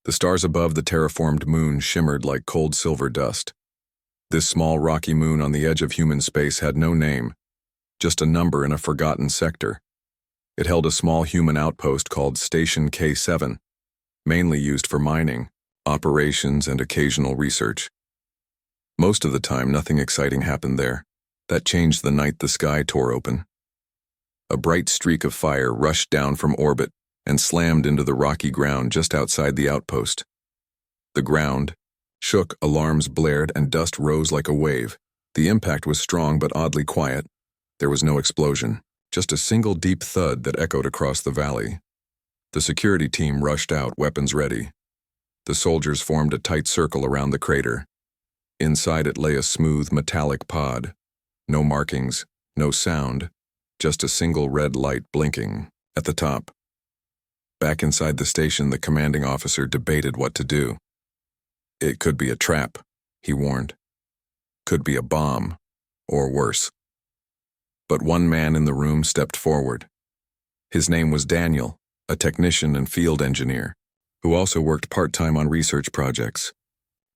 The stars above the terraformed moon shimmered like cold silver dust. This small rocky moon on the edge of human space had no name, just a number in a forgotten sector. It held a small human outpost called Station K7, mainly used for mining, operations, and occasional research. Most of the time, nothing exciting happened there. That changed the night the sky tore open. A bright streak of fire rushed down from orbit and slammed into the rocky ground just outside the outpost. The ground shook, alarms blared, and dust rose like a wave. The impact was strong but oddly quiet. There was no explosion, just a single deep thud that echoed across the valley. The security team rushed out, weapons ready. The soldiers formed a tight circle around the crater. Inside it lay a smooth, metallic pod. No markings, no sound, just a single red light blinking at the top. Back inside the station, the commanding officer debated what to do. It could be a trap, he warned. Could be a bomb, or worse. But one man in the room stepped forward. His name was Daniel, a technician and field engineer, who also worked part-time on research projects.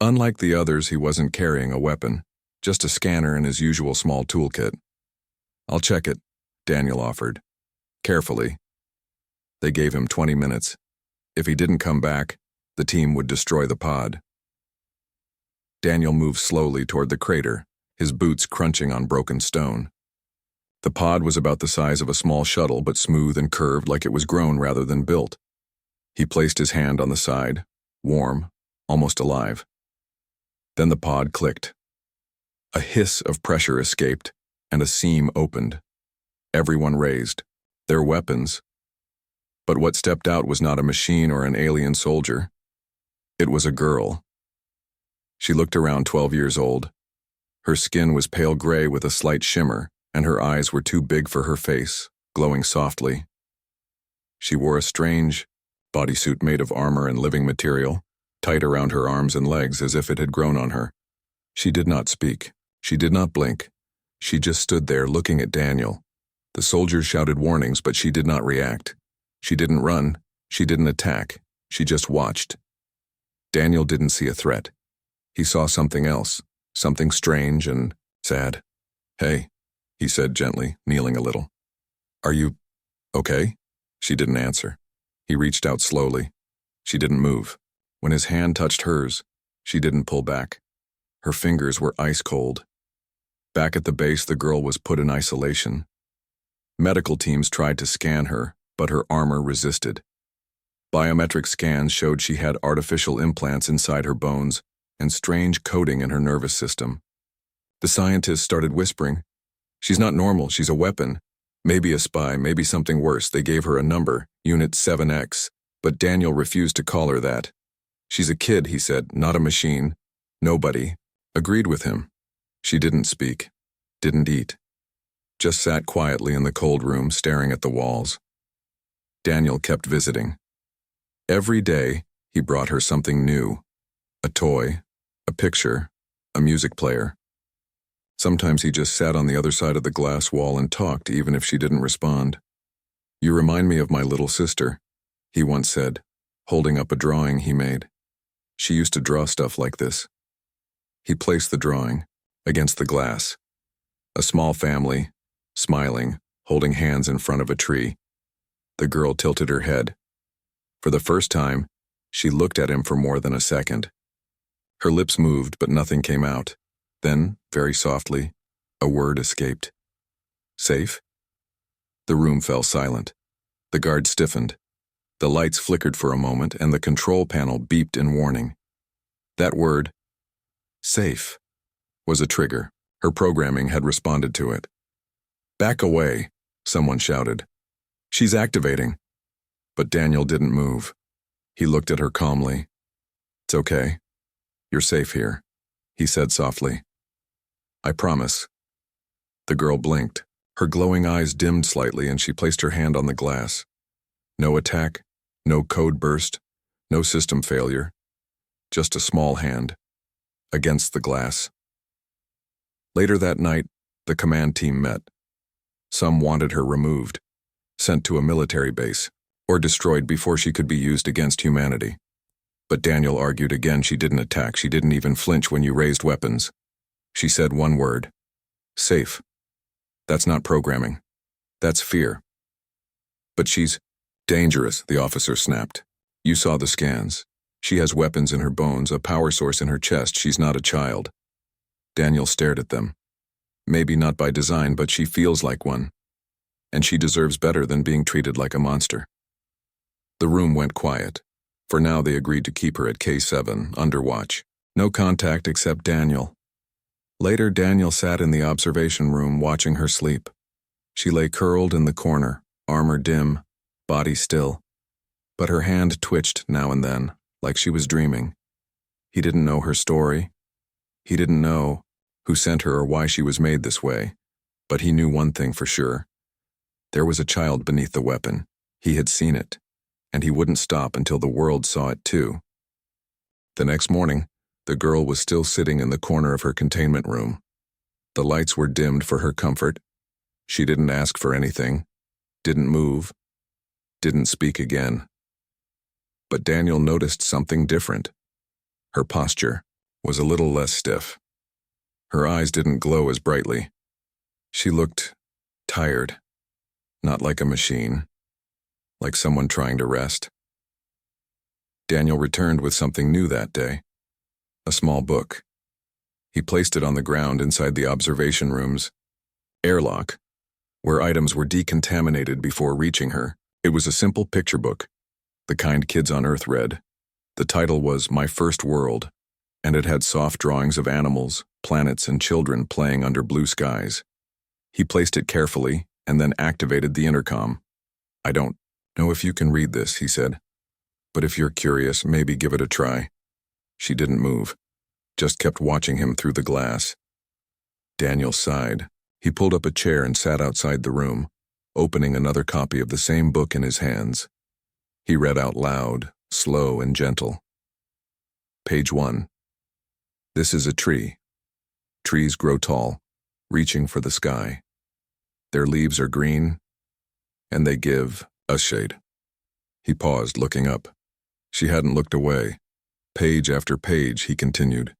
Unlike the others, he wasn't carrying a weapon, just a scanner and his usual small toolkit. "I'll check it," Daniel offered. "Carefully." They gave him 20 minutes. If he didn't come back, the team would destroy the pod. Daniel moved slowly toward the crater, his boots crunching on broken stone. The pod was about the size of a small shuttle, but smooth and curved like it was grown rather than built. He placed his hand on the side, warm, almost alive. Then the pod clicked. A hiss of pressure escaped, and a seam opened. Everyone raised their weapons. But what stepped out was not a machine or an alien soldier. It was a girl. She looked around 12 years old. Her skin was pale gray with a slight shimmer, and her eyes were too big for her face, glowing softly. She wore a strange bodysuit made of armor and living material, tight around her arms and legs as if it had grown on her. She did not speak. She did not blink. She just stood there looking at Daniel. The soldiers shouted warnings, but she did not react. She didn't run. She didn't attack. She just watched. Daniel didn't see a threat. He saw something else, something strange and sad. "Hey," he said gently, kneeling a little. "Are you okay?" She didn't answer. He reached out slowly. She didn't move. When his hand touched hers, she didn't pull back. Her fingers were ice cold. Back at the base, the girl was put in isolation. Medical teams tried to scan her, but her armor resisted. Biometric scans showed she had artificial implants inside her bones and strange coding in her nervous system. The scientists started whispering, "She's not normal, she's a weapon. Maybe a spy, maybe something worse." They gave her a number, Unit 7X, but Daniel refused to call her that. "She's a kid," he said, "not a machine." Nobody agreed with him. She didn't speak, didn't eat, just sat quietly in the cold room staring at the walls. Daniel kept visiting. Every day, he brought her something new, a toy, a picture, a music player. Sometimes he just sat on the other side of the glass wall and talked, even if she didn't respond. "You remind me of my little sister," he once said, holding up a drawing he made. "She used to draw stuff like this." He placed the drawing against the glass. A small family, smiling, holding hands in front of a tree. The girl tilted her head. For the first time, she looked at him for more than a second. Her lips moved, but nothing came out. Then, very softly, a word escaped. "Safe?" The room fell silent. The guard stiffened. The lights flickered for a moment, and the control panel beeped in warning. That word, "safe," was a trigger. Her programming had responded to it. "Back away," someone shouted. "She's activating." But Daniel didn't move. He looked at her calmly. "It's okay. You're safe here," he said softly. "I promise." The girl blinked. Her glowing eyes dimmed slightly, and she placed her hand on the glass. No attack, no code burst, no system failure. Just a small hand, against the glass. Later that night, the command team met. Some wanted her removed, sent to a military base, or destroyed before she could be used against humanity. But Daniel argued again. She didn't attack. She didn't even flinch when you raised weapons. She said one word. Safe. That's not programming. That's fear. But she's dangerous, the officer snapped. You saw the scans. She has weapons in her bones, a power source in her chest. She's not a child. Daniel stared at them. Maybe not by design, but she feels like one. And she deserves better than being treated like a monster. The room went quiet. For now, they agreed to keep her at K7, under watch. No contact except Daniel. Later, Daniel sat in the observation room watching her sleep. She lay curled in the corner, armor dim, body still. But her hand twitched now and then, like she was dreaming. He didn't know her story. He didn't know who sent her or why she was made this way. But he knew one thing for sure. There was a child beneath the weapon. He had seen it. And he wouldn't stop until the world saw it too. The next morning, the girl was still sitting in the corner of her containment room. The lights were dimmed for her comfort. She didn't ask for anything, didn't move, didn't speak again. But Daniel noticed something different. Her posture was a little less stiff. Her eyes didn't glow as brightly. She looked tired, not like a machine, like someone trying to rest. Daniel returned with something new that day, a small book. He placed it on the ground inside the observation room's airlock, where items were decontaminated before reaching her. It was a simple picture book, the kind kids on Earth read. The title was My First World, and it had soft drawings of animals, planets, and children playing under blue skies. He placed it carefully and then activated the intercom. I don't know if you can read this, he said, but if you're curious, maybe give it a try. She didn't move, just kept watching him through the glass. Daniel sighed. He pulled up a chair and sat outside the room, opening another copy of the same book in his hands. He read out loud, slow and gentle. Page 1. This is a tree. Trees grow tall, reaching for the sky. Their leaves are green, and they give us shade. He paused, looking up. She hadn't looked away. Page after page, he continued.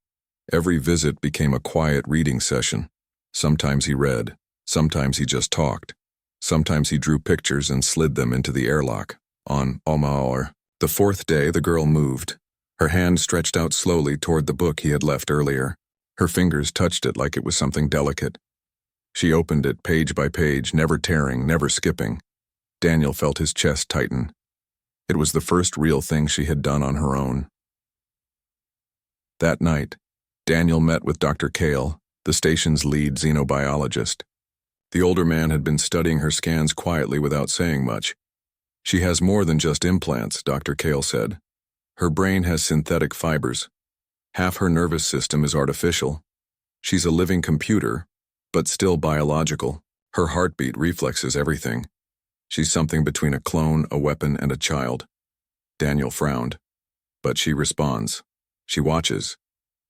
Every visit became a quiet reading session. Sometimes he read, sometimes he just talked. Sometimes he drew pictures and slid them into the airlock. On Omaor, the fourth day, the girl moved. Her hand stretched out slowly toward the book he had left earlier. Her fingers touched it like it was something delicate. She opened it page by page, never tearing, never skipping. Daniel felt his chest tighten. It was the first real thing she had done on her own. That night, Daniel met with Dr. Kale, the station's lead xenobiologist. The older man had been studying her scans quietly without saying much. She has more than just implants, Dr. Kale said. Her brain has synthetic fibers. Half her nervous system is artificial. She's a living computer, but still biological. Her heartbeat, reflexes, everything. She's something between a clone, a weapon, and a child. Daniel frowned. But she responds. She watches.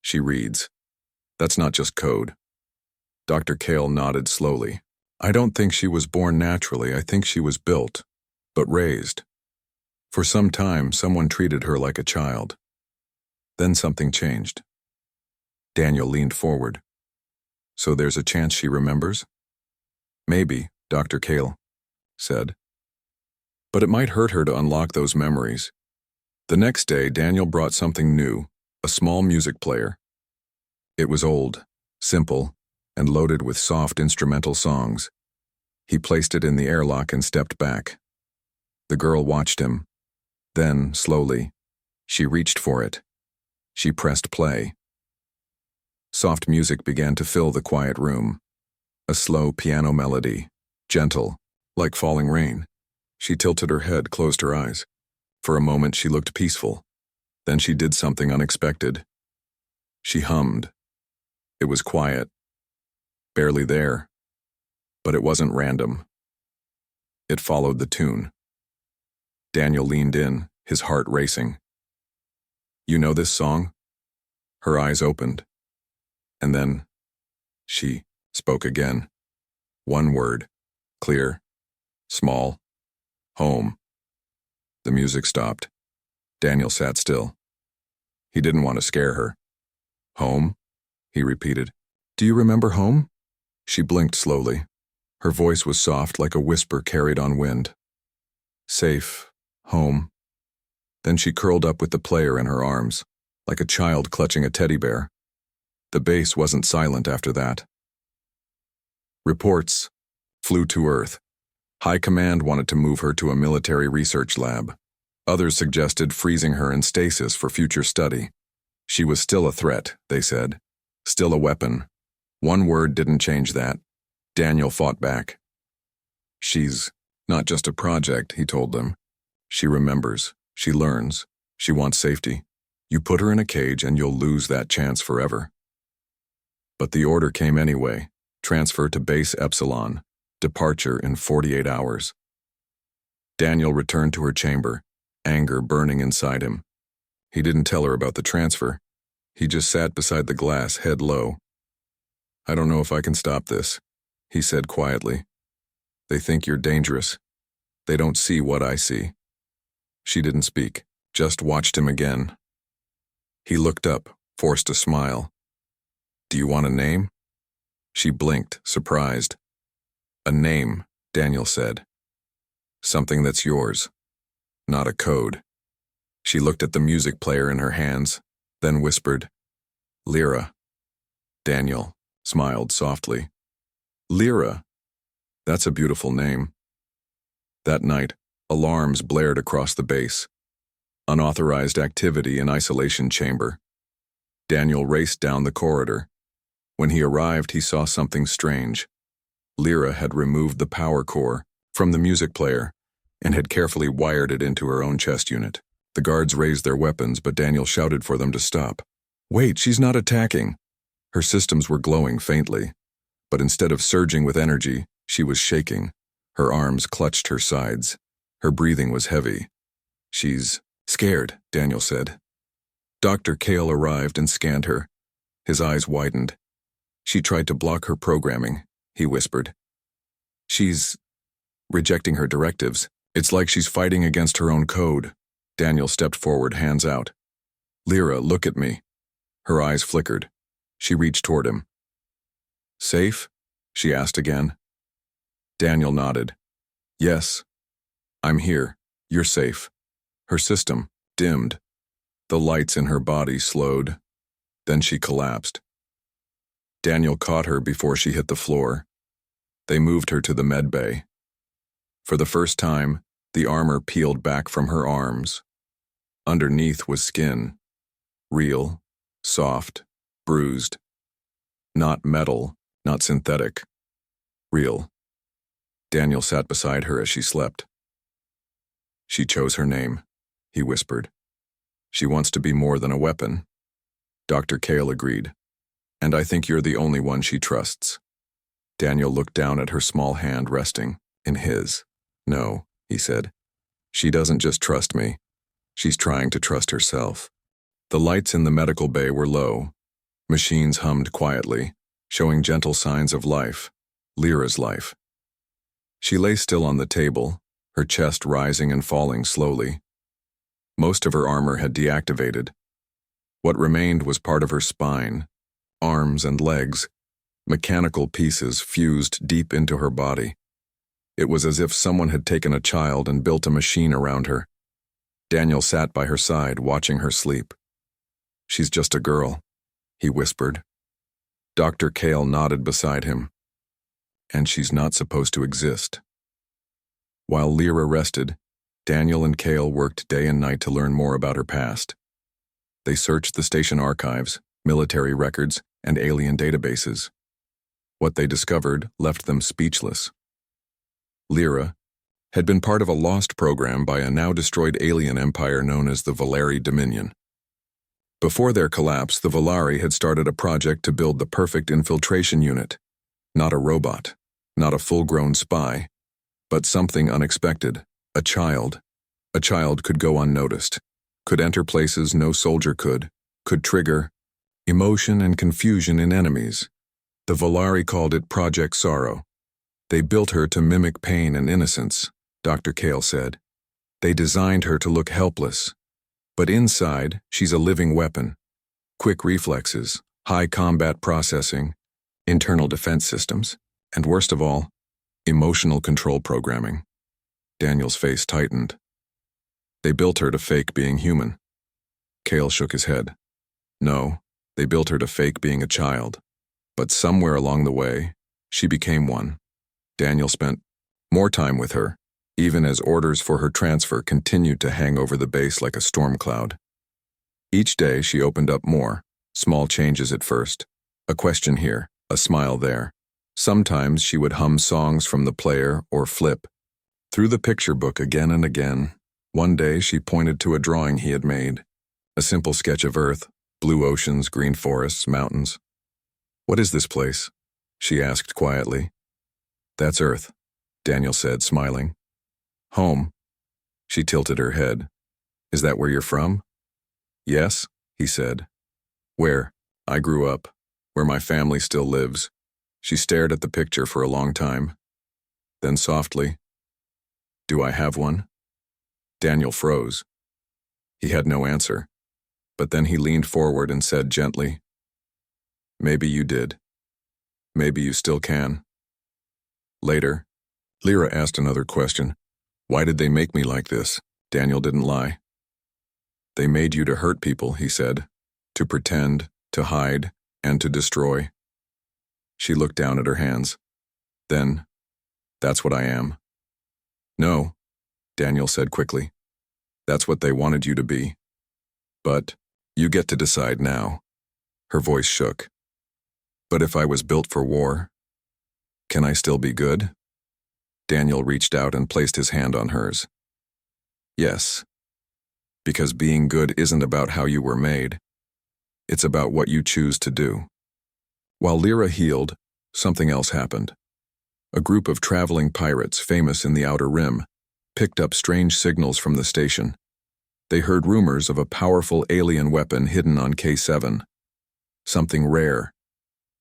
She reads. That's not just code. Dr. Kale nodded slowly. I don't think she was born naturally. I think she was built, but raised. For some time, someone treated her like a child. Then something changed. Daniel leaned forward. So there's a chance she remembers? Maybe, Dr. Kale said. But it might hurt her to unlock those memories. The next day, Daniel brought something new, a small music player. It was old, simple, and loaded with soft instrumental songs. He placed it in the airlock and stepped back. The girl watched him. Then, slowly, she reached for it. She pressed play. Soft music began to fill the quiet room. A slow piano melody, gentle, like falling rain. She tilted her head, closed her eyes. For a moment she looked peaceful. Then she did something unexpected. She hummed. It was quiet. Barely there. But it wasn't random. It followed the tune. Daniel leaned in, his heart racing. You know this song? Her eyes opened. And then she spoke again. One word, clear, small, home. The music stopped. Daniel sat still. He didn't want to scare her. Home? He repeated. Do you remember home? She blinked slowly. Her voice was soft like a whisper carried on wind. Safe. Home. Then she curled up with the player in her arms, like a child clutching a teddy bear. The base wasn't silent after that. Reports flew to Earth. High Command wanted to move her to a military research lab. Others suggested freezing her in stasis for future study. She was still a threat, they said. Still a weapon. One word didn't change that. Daniel fought back. She's not just a project, he told them. She remembers. She learns. She wants safety. You put her in a cage and you'll lose that chance forever. But the order came anyway. Transfer to Base Epsilon. Departure in 48 hours. Daniel returned to her chamber, anger burning inside him. He didn't tell her about the transfer. He just sat beside the glass, head low. I don't know if I can stop this, he said quietly. They think you're dangerous. They don't see what I see. She didn't speak, just watched him again. He looked up, forced a smile. Do you want a name? She blinked, surprised. A name, Daniel said. Something that's yours, not a code. She looked at the music player in her hands, then whispered, Lyra. Daniel smiled softly. Lyra. That's a beautiful name. That night, alarms blared across the base. Unauthorized activity in isolation chamber. Daniel raced down the corridor. When he arrived, he saw something strange. Lyra had removed the power core from the music player and had carefully wired it into her own chest unit. The guards raised their weapons, but Daniel shouted for them to stop. Wait, she's not attacking. Her systems were glowing faintly, but instead of surging with energy, she was shaking. Her arms clutched her sides. Her breathing was heavy. She's scared, Daniel said. Dr. Kale arrived and scanned her. His eyes widened. She tried to block her programming, he whispered. She's rejecting her directives. It's like she's fighting against her own code. Daniel stepped forward, hands out. Lyra, look at me. Her eyes flickered. She reached toward him. Safe? She asked again. Daniel nodded. Yes. I'm here. You're safe. Her system dimmed. The lights in her body slowed. Then she collapsed. Daniel caught her before she hit the floor. They moved her to the med bay. For the first time, the armor peeled back from her arms. Underneath was skin. Real, soft, bruised. Not metal, not synthetic. Real. Daniel sat beside her as she slept. She chose her name, he whispered. She wants to be more than a weapon. Dr. Kale agreed. And I think you're the only one she trusts. Daniel looked down at her small hand resting in his. No, he said. She doesn't just trust me. She's trying to trust herself. The lights in the medical bay were low. Machines hummed quietly, showing gentle signs of life. Lyra's life. She lay still on the table, her chest rising and falling slowly. Most of her armor had deactivated. What remained was part of her spine, arms and legs, mechanical pieces fused deep into her body. It was as if someone had taken a child and built a machine around her. Daniel sat by her side, watching her sleep. She's just a girl, he whispered. Dr. Kale nodded beside him. And she's not supposed to exist. While Lyra rested, Daniel and Kale worked day and night to learn more about her past. They searched the station archives, military records, and alien databases. What they discovered left them speechless. Lyra had been part of a lost program by a now-destroyed alien empire known as the Valari Dominion. Before their collapse, the Valari had started a project to build the perfect infiltration unit. Not a robot, not a full-grown spy, but something unexpected, a child. A child could go unnoticed, could enter places no soldier could trigger emotion and confusion in enemies. The Valari called it Project Sorrow. They built her to mimic pain and innocence, Dr. Kale said. They designed her to look helpless, But inside, she's a living weapon. Quick reflexes, high combat processing, internal defense systems, and worst of all, emotional control programming. Daniel's face tightened. They built her to fake being human. Cale shook his head. No, they built her to fake being a child. But somewhere along the way, she became one. Daniel spent more time with her, even as orders for her transfer continued to hang over the base like a storm cloud. Each day she opened up more, small changes at first, a question here, a smile there. Sometimes she would hum songs from the player or flip through the picture book again and again. One day she pointed to a drawing he had made, a simple sketch of Earth, blue oceans, green forests, mountains. "What is this place?" she asked quietly. "That's Earth," Daniel said, smiling. "Home." She tilted her head. "Is that where you're from?" "Yes," he said. "Where? I grew up, where my family still lives." She stared at the picture for a long time. Then softly, "Do I have one?" Daniel froze. He had no answer, but then he leaned forward and said gently, "Maybe you did. Maybe you still can." Later, Lyra asked another question. "Why did they make me like this?" Daniel didn't lie. "They made you to hurt people," he said, "to pretend, to hide, and to destroy." She looked down at her hands. "Then, that's what I am." "No," Daniel said quickly. "That's what they wanted you to be. But you get to decide now." Her voice shook. "But if I was built for war, can I still be good?" Daniel reached out and placed his hand on hers. "Yes. Because being good isn't about how you were made. It's about what you choose to do." While Lyra healed, something else happened. A group of traveling pirates famous in the Outer Rim picked up strange signals from the station. They heard rumors of a powerful alien weapon hidden on K7. Something rare.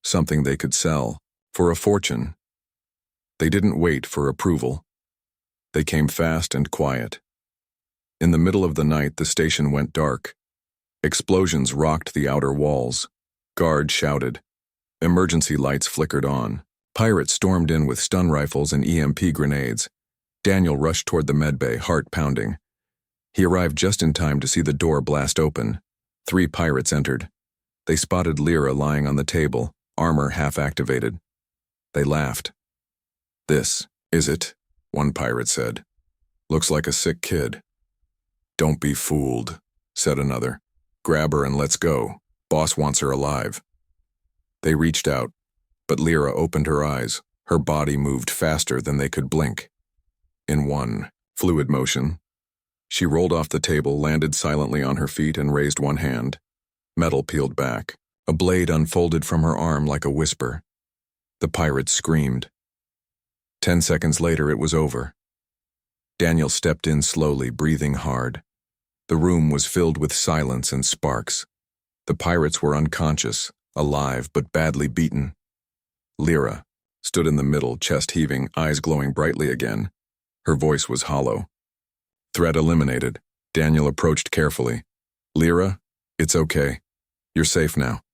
Something they could sell for a fortune. They didn't wait for approval. They came fast and quiet. In the middle of the night, the station went dark. Explosions rocked the outer walls. Guards shouted. Emergency lights flickered on. Pirates stormed in with stun rifles and EMP grenades. Daniel rushed toward the medbay, heart pounding. He arrived just in time to see the door blast open. 3 pirates entered. They spotted Lyra lying on the table, armor half-activated. They laughed. "This is it," one pirate said. "Looks like a sick kid." "Don't be fooled," said another. "Grab her and let's go. Boss wants her alive." They reached out, but Lyra opened her eyes. Her body moved faster than they could blink. In one fluid motion, she rolled off the table, landed silently on her feet, and raised one hand. Metal peeled back. A blade unfolded from her arm like a whisper. The pirates screamed. 10 seconds later, it was over. Daniel stepped in slowly, breathing hard. The room was filled with silence and sparks. The pirates were unconscious, alive but badly beaten. Lyra stood in the middle, chest heaving, eyes glowing brightly again. Her voice was hollow. Threat eliminated. Daniel approached carefully. "Lyra, it's okay. You're safe now."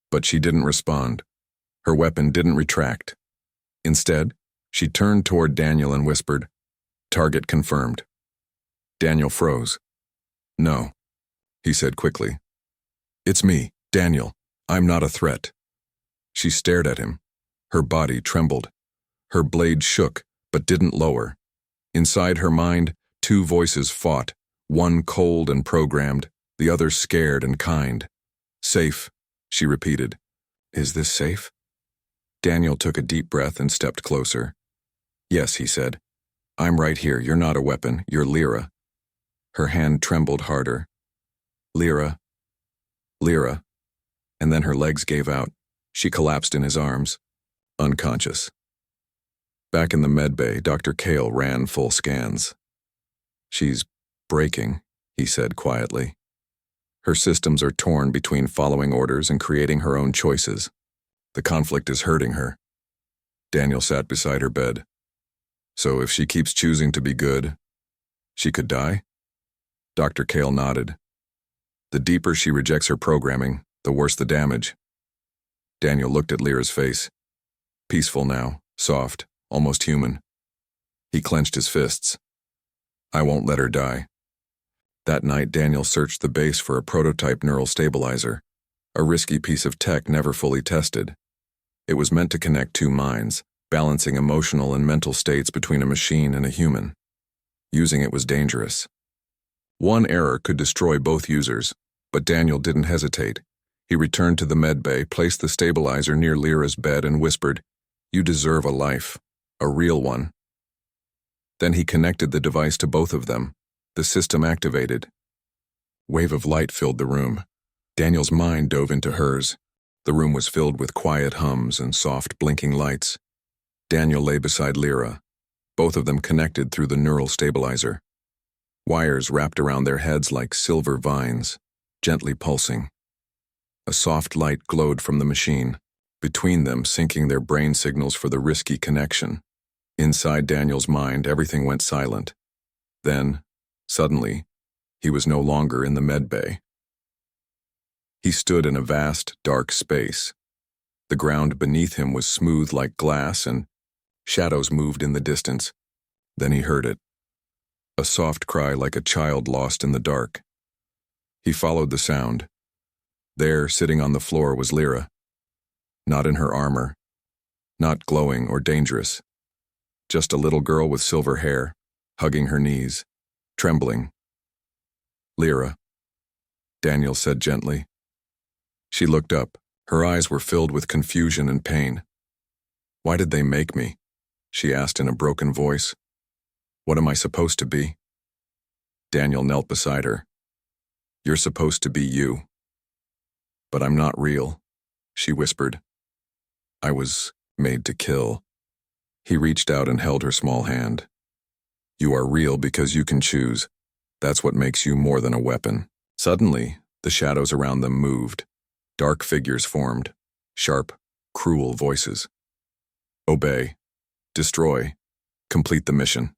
But she didn't respond. Her weapon didn't retract. Instead, she turned toward Daniel and whispered, "Target confirmed." Daniel froze. "No," he said quickly. "It's me, Daniel. I'm not a threat." She stared at him. Her body trembled. Her blade shook, but didn't lower. Inside her mind, 2 voices fought, one cold and programmed, the other scared and kind. "Safe," she repeated. "Is this safe?" Daniel took a deep breath and stepped closer. "Yes," he said. "I'm right here. You're not a weapon. You're Lyra." Her hand trembled harder. "Lyra. Lyra." And then her legs gave out. She collapsed in his arms, unconscious. Back in the medbay, Dr. Cale ran full scans. "She's breaking," he said quietly. "Her systems are torn between following orders and creating her own choices. The conflict is hurting her." Daniel sat beside her bed. "So if she keeps choosing to be good, she could die?" Dr. Cale nodded. The deeper she rejects her programming, the worse the damage. Daniel looked at Lyra's face. Peaceful now, soft, almost human. He clenched his fists. I won't let her die. That night, Daniel searched the base for a prototype neural stabilizer, a risky piece of tech never fully tested. It was meant to connect two minds, balancing emotional and mental states between a machine and a human. Using it was dangerous. One error could destroy both users, but Daniel didn't hesitate. He returned to the med bay, placed the stabilizer near Lyra's bed and whispered, "You deserve a life, a real one." Then he connected the device to both of them. The system activated. Wave of light filled the room. Daniel's mind dove into hers. The room was filled with quiet hums and soft blinking lights. Daniel lay beside Lyra, both of them connected through the neural stabilizer. Wires wrapped around their heads like silver vines, gently pulsing. A soft light glowed from the machine, between them syncing their brain signals for the risky connection. Inside Daniel's mind, everything went silent. Then, suddenly, he was no longer in the med bay. He stood in a vast, dark space. The ground beneath him was smooth like glass, and shadows moved in the distance. Then he heard it. A soft cry like a child lost in the dark. He followed the sound. There, sitting on the floor, was Lyra. Not in her armor. Not glowing or dangerous. Just a little girl with silver hair, hugging her knees, trembling. "Lyra," Daniel said gently. She looked up. Her eyes were filled with confusion and pain. "Why did they make me?" she asked in a broken voice. "What am I supposed to be?" Daniel knelt beside her. "You're supposed to be you." "But I'm not real," she whispered. "I was made to kill." He reached out and held her small hand. "You are real because you can choose. That's what makes you more than a weapon." Suddenly, the shadows around them moved. Dark figures formed, sharp, cruel voices. "Obey. Destroy. Complete the mission."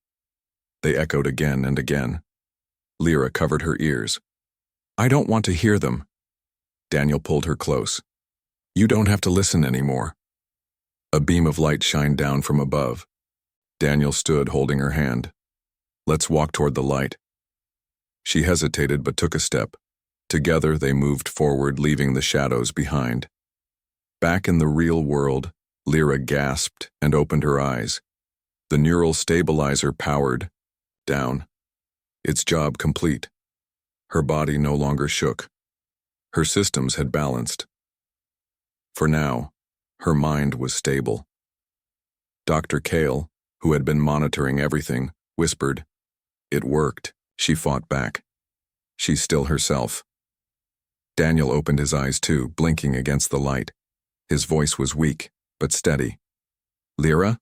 They echoed again and again. Lyra covered her ears. "I don't want to hear them." Daniel pulled her close. "You don't have to listen anymore." A beam of light shined down from above. Daniel stood holding her hand. "Let's walk toward the light." She hesitated but took a step. Together they moved forward, leaving the shadows behind. Back in the real world, Lyra gasped and opened her eyes. The neural stabilizer powered down. Its job complete. Her body no longer shook. Her systems had balanced. For now, her mind was stable. Dr. Kale, who had been monitoring everything, whispered, "It worked." She fought back. "She's still herself." Daniel opened his eyes too, blinking against the light. His voice was weak, but steady. "Lyra?"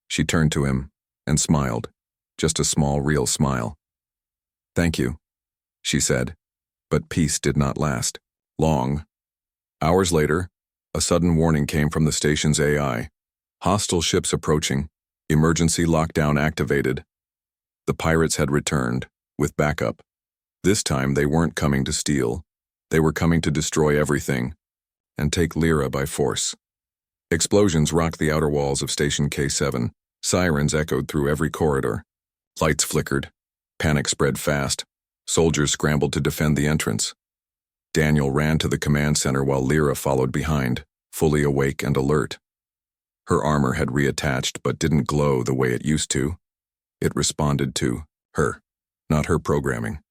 She turned to him and smiled, just a small, real smile. "Thank you," she said, but peace did not last long. Hours later, a sudden warning came from the station's AI. Hostile ships approaching. Emergency lockdown activated. The pirates had returned, with backup. This time they weren't coming to steal. They were coming to destroy everything, and take Lyra by force. Explosions rocked the outer walls of Station K7. Sirens echoed through every corridor. Lights flickered. Panic spread fast. Soldiers scrambled to defend the entrance. Daniel ran to the command center while Lyra followed behind, fully awake and alert. Her armor had reattached but didn't glow the way it used to. It responded to her, not her programming.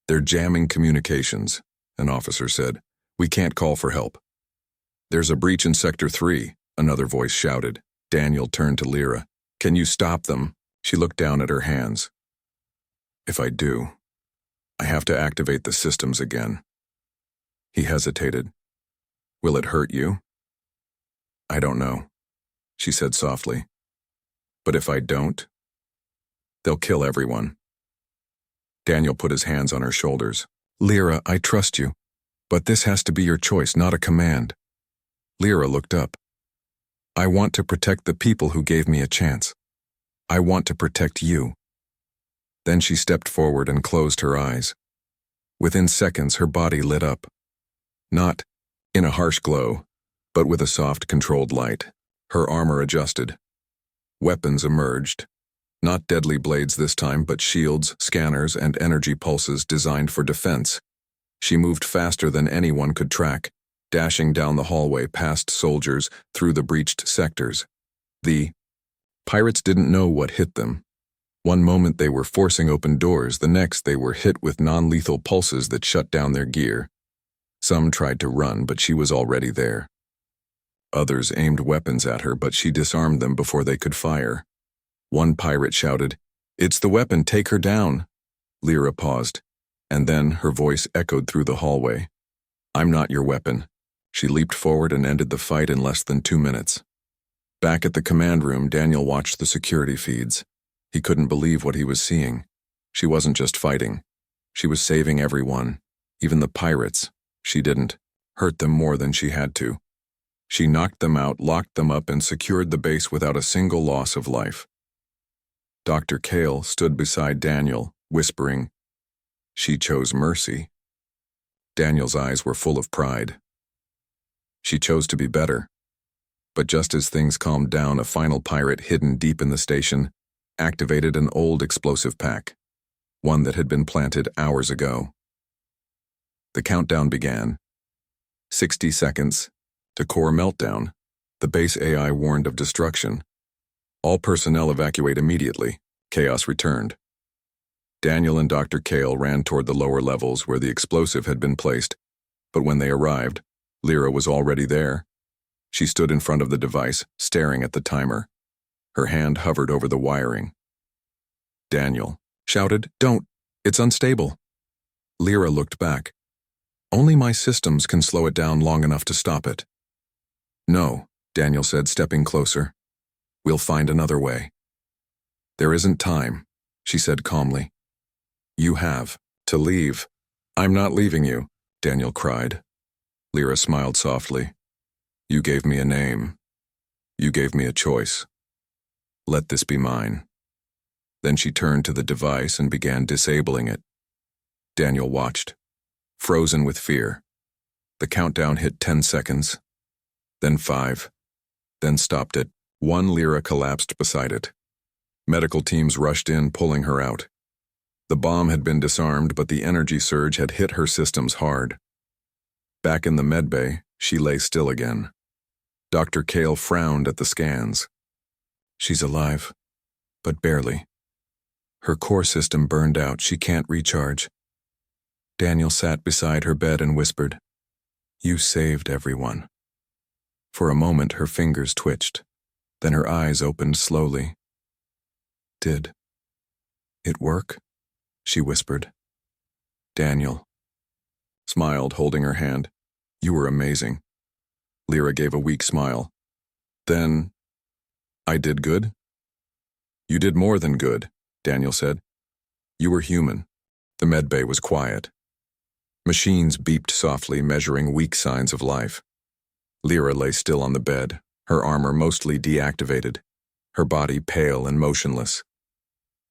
"They're jamming communications," an officer said. "We can't call for help." "There's a breach in Sector 3, another voice shouted. Daniel turned to Lyra. "Can you stop them?" She looked down at her hands. "If I do, I have to activate the systems again." He hesitated. "Will it hurt you?" "I don't know," she said softly. "But if I don't, they'll kill everyone." Daniel put his hands on her shoulders. "Lyra, I trust you, but this has to be your choice, not a command." Lyra looked up. "I want to protect the people who gave me a chance. I want to protect you." Then she stepped forward and closed her eyes. Within seconds, her body lit up. Not in a harsh glow, but with a soft, controlled light. Her armor adjusted. Weapons emerged. Not deadly blades this time, but shields, scanners, and energy pulses designed for defense. She moved faster than anyone could track, dashing down the hallway past soldiers through the breached sectors. The pirates didn't know what hit them. One moment they were forcing open doors, the next they were hit with non-lethal pulses that shut down their gear. Some tried to run, but she was already there. Others aimed weapons at her, but she disarmed them before they could fire. One pirate shouted, "It's the weapon, take her down." Lyra paused, and then her voice echoed through the hallway. "I'm not your weapon." She leaped forward and ended the fight in less than 2 minutes. Back at the command room, Daniel watched the security feeds. He couldn't believe what he was seeing. She wasn't just fighting. She was saving everyone, even the pirates. She didn't hurt them more than she had to. She knocked them out, locked them up, and secured the base without a single loss of life. Dr. Kale stood beside Daniel, whispering, "She chose mercy." Daniel's eyes were full of pride. She chose to be better. But just as things calmed down, a final pirate hidden deep in the station activated an old explosive pack, one that had been planted hours ago. The countdown began. 60 seconds to core meltdown. The base AI warned of destruction. All personnel evacuate immediately. Chaos returned. Daniel and Dr. Kale ran toward the lower levels where the explosive had been placed, but when they arrived, Lyra was already there. She stood in front of the device, staring at the timer. Her hand hovered over the wiring. Daniel shouted, "Don't! It's unstable." Lyra looked back. "Only my systems can slow it down long enough to stop it." "No," Daniel said, stepping closer. "We'll find another way." "There isn't time," she said calmly. "You have to leave." "I'm not leaving you," Daniel cried. Lyra smiled softly. "You gave me a name. You gave me a choice. Let this be mine." Then she turned to the device and began disabling it. Daniel watched, frozen with fear. The countdown hit 10 seconds, then 5, then stopped it. One Lyra collapsed beside it. Medical teams rushed in, pulling her out. The bomb had been disarmed, but the energy surge had hit her systems hard. Back in the medbay, she lay still again. Dr. Kale frowned at the scans. "She's alive, but barely. Her core system burned out. She can't recharge." Daniel sat beside her bed and whispered, "You saved everyone." For a moment, her fingers twitched. Then her eyes opened slowly. "Did it work?" she whispered. Daniel smiled, holding her hand. "You were amazing." Lyra gave a weak smile. "Then, I did good?" "You did more than good," Daniel said. "You were human." The medbay was quiet. Machines beeped softly, measuring weak signs of life. Lyra lay still on the bed, her armor mostly deactivated, her body pale and motionless.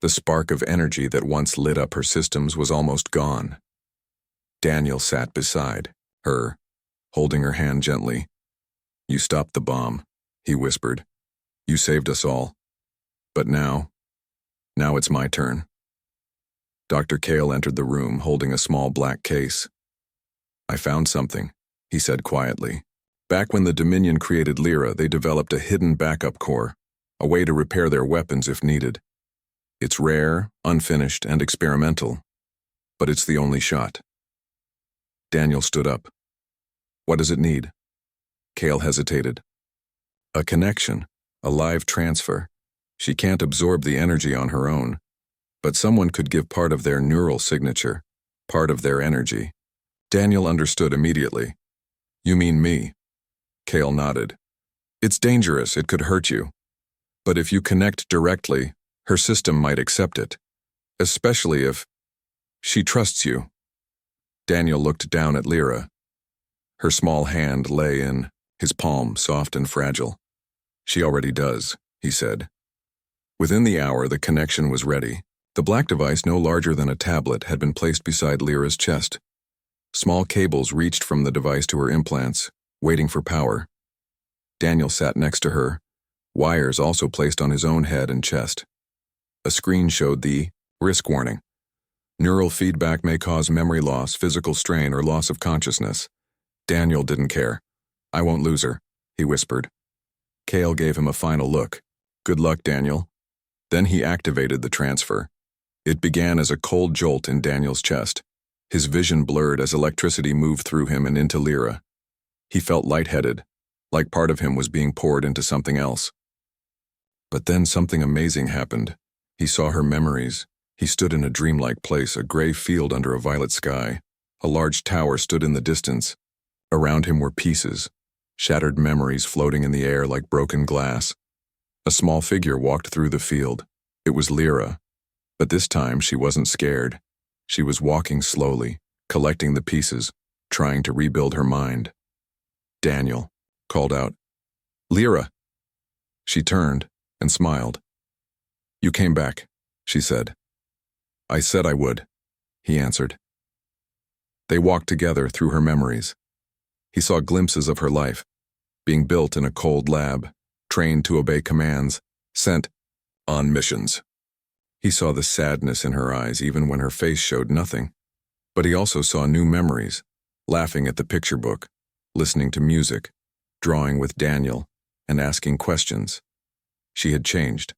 The spark of energy that once lit up her systems was almost gone. Daniel sat beside her, holding her hand gently. "You stopped the bomb," he whispered. "You saved us all. But now it's my turn." Dr. Kale entered the room, holding a small black case. "I found something," he said quietly. "Back when the Dominion created Lyra, they developed a hidden backup core, a way to repair their weapons if needed. It's rare, unfinished, and experimental, but it's the only shot." Daniel stood up. "What does it need?" Kale hesitated. "A connection, a live transfer. She can't absorb the energy on her own, but someone could give part of their neural signature, part of their energy." Daniel understood immediately. "You mean me?" Kale nodded. "It's dangerous, it could hurt you. But if you connect directly, her system might accept it, especially if she trusts you." Daniel looked down at Lyra. Her small hand lay in his palm, soft and fragile. "She already does," he said. Within the hour, the connection was ready. The black device, no larger than a tablet, had been placed beside Lyra's chest. Small cables reached from the device to her implants, waiting for power. Daniel sat next to her, wires also placed on his own head and chest. A screen showed the risk warning. Neural feedback may cause memory loss, physical strain, or loss of consciousness. Daniel didn't care. "I won't lose her," he whispered. Cale gave him a final look. "Good luck, Daniel." Then he activated the transfer. It began as a cold jolt in Daniel's chest. His vision blurred as electricity moved through him and into Lyra. He felt lightheaded, like part of him was being poured into something else. But then something amazing happened. He saw her memories. He stood in a dreamlike place, a gray field under a violet sky. A large tower stood in the distance. Around him were pieces, shattered memories floating in the air like broken glass. A small figure walked through the field. It was Lyra. But this time she wasn't scared. She was walking slowly, collecting the pieces, trying to rebuild her mind. "Daniel," called out. "Lyra." She turned and smiled. "You came back," she said. "I said I would," he answered. They walked together through her memories. He saw glimpses of her life, being built in a cold lab, trained to obey commands, sent on missions. He saw the sadness in her eyes even when her face showed nothing. But he also saw new memories, laughing at the picture book, listening to music, drawing with Daniel, and asking questions. She had changed.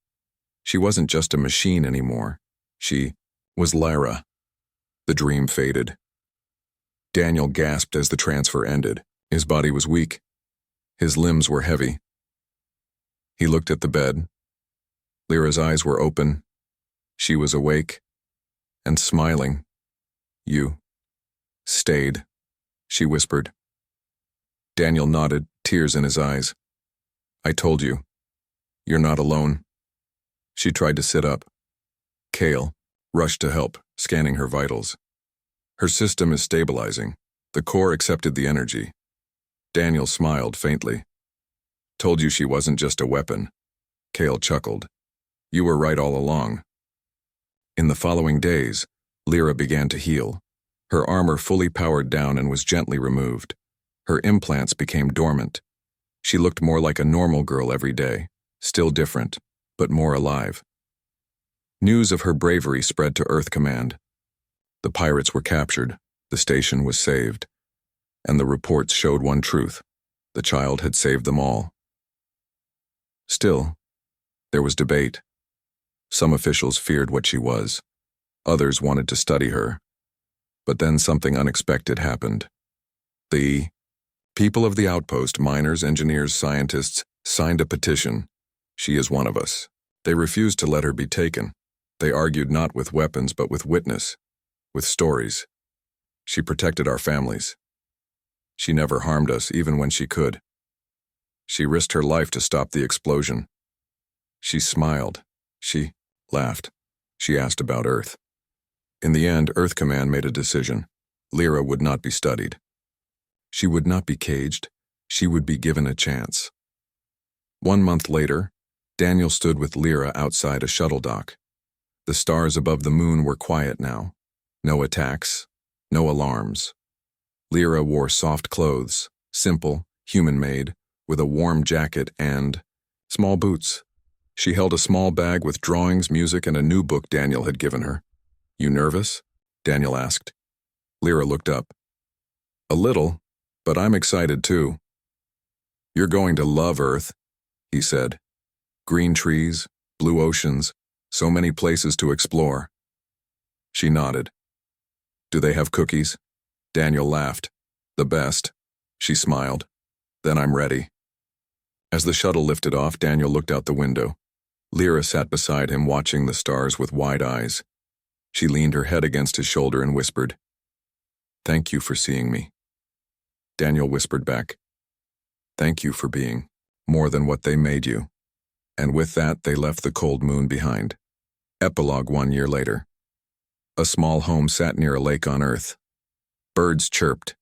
She wasn't just a machine anymore. She was Lyra. The dream faded. Daniel gasped as the transfer ended. His body was weak. His limbs were heavy. He looked at the bed. Lyra's eyes were open. She was awake and smiling. "You stayed," she whispered. Daniel nodded, tears in his eyes. "I told you. You're not alone." She tried to sit up. Cale rushed to help, scanning her vitals. "Her system is stabilizing. The core accepted the energy." Daniel smiled faintly. "Told you she wasn't just a weapon." Cale chuckled. "You were right all along." In the following days, Lyra began to heal. Her armor fully powered down and was gently removed. Her implants became dormant. She looked more like a normal girl every day, still different, but more alive. News of her bravery spread to Earth Command. The pirates were captured, the station was saved, and the reports showed one truth: the child had saved them all. Still, there was debate. Some officials feared what she was. Others wanted to study her. But then something unexpected happened. The people of the outpost, miners, engineers, scientists, signed a petition. "She is one of us." They refused to let her be taken. They argued not with weapons but with witness, with stories. She protected our families. She never harmed us, even when she could. She risked her life to stop the explosion. She smiled. She laughed. She asked about Earth. In the end, Earth Command made a decision. Lyra would not be studied. She would not be caged. She would be given a chance. 1 month later, Daniel stood with Lyra outside a shuttle dock. The stars above the moon were quiet now. No attacks, no alarms. Lyra wore soft clothes, simple, human-made, with a warm jacket and small boots. She held a small bag with drawings, music, and a new book Daniel had given her. "You nervous?" Daniel asked. Lyra looked up. "A little, but I'm excited too." "You're going to love Earth," he said. "Green trees, blue oceans, so many places to explore." She nodded. "Do they have cookies?" Daniel laughed. "The best." She smiled. "Then I'm ready." As the shuttle lifted off, Daniel looked out the window. Lyra sat beside him, watching the stars with wide eyes. She leaned her head against his shoulder and whispered, "Thank you for seeing me." Daniel whispered back, "Thank you for being more than what they made you." And with that, they left the cold moon behind. Epilogue 1 year later. A small home sat near a lake on Earth. Birds chirped.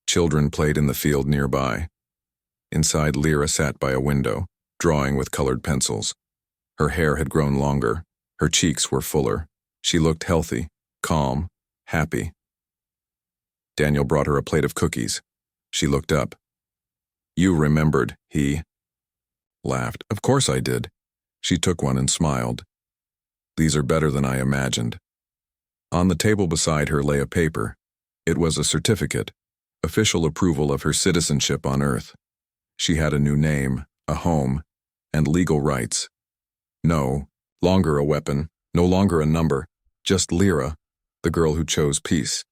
Children played in the field nearby. Inside, Lyra sat by a window, drawing with colored pencils. Her hair had grown longer. Her cheeks were fuller. She looked healthy, calm, happy. Daniel brought her a plate of cookies. She looked up. "You remembered," he laughed. "Of course I did." She took one and smiled. "These are better than I imagined." On the table beside her lay a paper. It was a certificate, official approval of her citizenship on Earth. She had a new name, a home, and legal rights. No longer a weapon, no longer a number, just Lyra, the girl who chose peace.